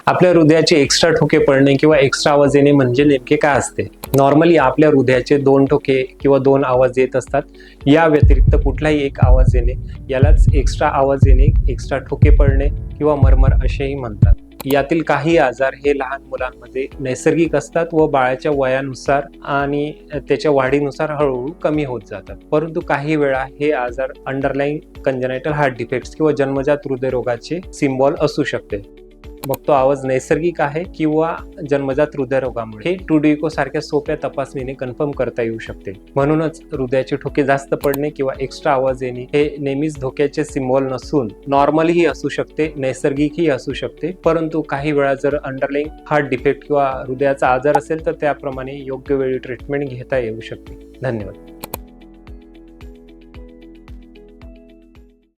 आपल्या हृदयाचे एक्स्ट्रा ठोके पडणे किंवा एक्स्ट्रा आवाज येणे म्हणजे नेमके काय असते? नॉर्मली आपल्या हृदयाचे 2 ठोके किंवा 2 आवाज येत असतात. या व्यतिरिक्त कुठलाही एक आवाज येणे यालाच एक्स्ट्रा आवाज येणे, एक्स्ट्रा ठोके पडणे किंवा मरमर असेही म्हणतात. यातील काही आजार हे लहान मुलांमध्ये नैसर्गिक असतात व बाळाच्या वयानुसार आणि त्याच्या वाढीनुसार हळूहळू कमी होत जातात. परंतु काही वेळा हे आजार अंडरलाईन कंजेनायटल हार्ट डिफेक्ट्स किंवा जन्मजात हृदयरोगाचे सिम्बॉल असू शकते. मग तो आवाज नैसर्गिक आहे किंवा जन्मजात हृदयरोगामुळे हे टूडीको सारख्या सोप्या तपासणीने कन्फर्म करता येऊ शकते. म्हणूनच हृदयाचे ठोके जास्त पडणे किंवा एक्स्ट्रा आवाज येणे हे नेहमीच धोक्याचे सिम्बॉल नसून नॉर्मलही असू शकते, नैसर्गिकही असू शकते. परंतु काही वेळा जर अंडरलाईन हार्ट डिफेक्ट किंवा हृदयाचा आजार असेल तर त्याप्रमाणे योग्य वेळी ट्रीटमेंट घेता येऊ शकते. धन्यवाद.